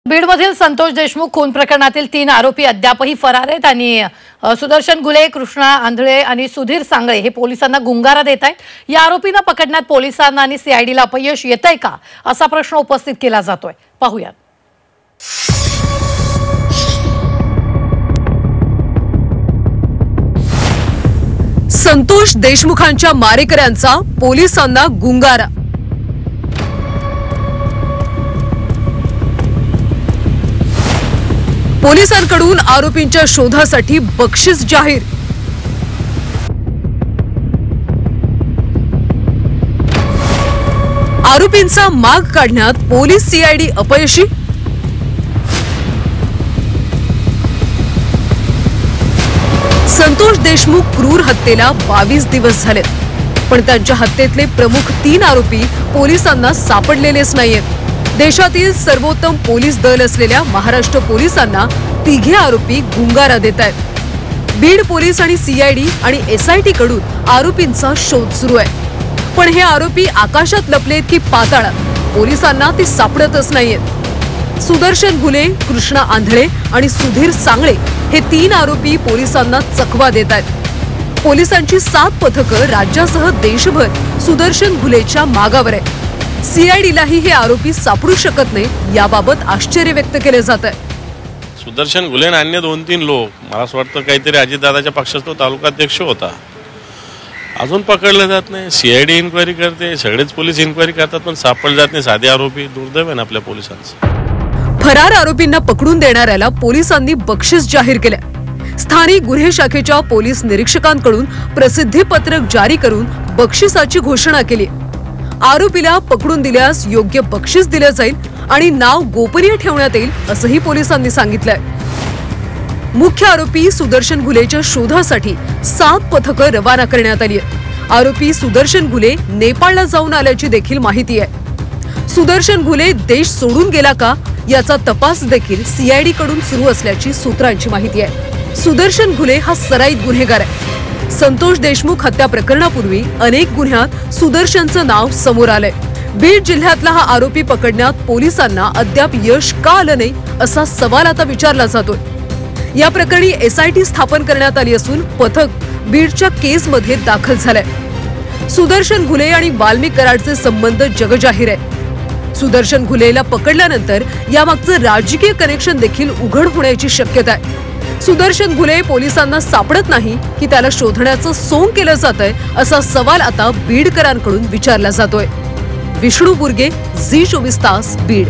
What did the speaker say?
बीडमधील संतोष देशमुख खून प्रकरणातील 3 आरोपी अद्यापही फरार आहेत आणि सुदर्शन घुले, कृष्णा आंधळे आणि सुधीर सांगळे हे पोलिसांना गुंगारा देत आहेत। या आरोपींना पकडण्यात पोलिसांना आणि सीआयडीला अपयश येतंय का असा प्रश्न उपस्थित केला जातोय। पाहूया। संतोष देशमुखांच्या मारेकऱ्यांचा पोलिसांना गुंगारा। पोलिसांकडून आरोपींच्या शोधासाठी बक्षीस जाहीर। आरोपींचा माग काढण्यात पोलीस सीआयडी अपयशी। संतोष देशमुख क्रूर हत्येला 22 दिवस झाले, पण त्यांच्या हत्येतले प्रमुख 3 आरोपी पोलिसांना सापडलेलेच नाहीयेत। देशातील सर्वोत्तम पोलीस दल असलेल्या महाराष्ट्र पोलिसांना 3 आरोपी गुंगारा देत आहेत। बीड पोलीस आणि सीआयडी आणि एसआयटी कडून आरोपींचा शोध सुरू आहे, पण हे आरोपी आकाशात लपलेत की पाताळात पोलिसांना ते सापडतच नाहीयेत। सुदर्शन घुले, कृष्णा आंधळे आणि सुधीर सांगळे हे 3 आरोपी पोलिसांना चकवा देत आहेत। पोलिसांची 7 पथकं राज्यासह देशभर सुदर्शन घुलेच्या मागावर आहे। सीआयडीलाही हे आरोपी सापडू शकत नाही याबाबत आश्चर्य व्यक्त केले जात आहे। सुदर्शन घुले आणि अन्य 2-3 लोक, मला असं वाटतं काहीतरी अजितदादाच्या पक्षाचा तो तालुकाध्यक्ष होता, अजून पकडले जात नाही। सीआयडी इन्क्वायरी करते, सगळेच पोलीस इन्क्वायरी करतात, पण सापडले जात नाही साधे आरोपी। दुर्दैव आहे ना आपल्या पोलिसांचं। फरार आरोपींना पकडून देणाऱ्याला पोलिसांनी बक्षीस जाहीर केले। स्थानिक गुन्हे शाखेच्या पोलीस निरीक्षकांकडून प्रसिद्धी पत्रक जारी करून बक्षिसाची घोषणा केली। आरोपीला पकडून दिल्यास योग्य बक्षीस दिले जाईल आणि नाव गोपनीय ठेवण्यात येईल असंही पोलिसांनी सांगितलंय। मुख्य आरोपी सुदर्शन घुलेच्या शोधासाठी 7 पथकं रवाना करण्यात आली आहेत। आरोपी सुदर्शन घुले नेपाळला जाऊन आल्याची देखील माहिती आहे। सुदर्शन घुले देश सोडून गेला का याचा तपास देखील सीआयडी कडून सुरू असल्याची सूत्रांची माहिती आहे। सुदर्शन घुले हा सराईत गुन्हेगार आहे। संतोष देशमुख हत्या प्रकरणापूर्वी अनेक गुन्ह्यात सुदर्शनचं नाव समोर आलंय। बीड जिल्ह्यातला हा आरोपी पकडण्यात पोलिसांना अद्याप यश का आलं नाही असा सवाल आता विचारला जातोय। या प्रकरणी एसआयटी स्थापन करण्यात आली असून पथक बीडच्या केसमध्ये दाखल झालंय। सुदर्शन घुले आणि वाल्मिक कराडचे संबंध जगजाहीर आहे। सुदर्शन घुलेला पकडल्यानंतर यामागचं राजकीय कनेक्शन देखील उघड होण्याची शक्यता आहे। सुदर्शन घुले पोलिसांना सापडत नाही की त्याला शोधण्याचं सोंग केलं जातंय असा सवाल आता बीडकरांकडून विचारला जातोय। विष्णू बुर्गे, झी 24 तास, बीड।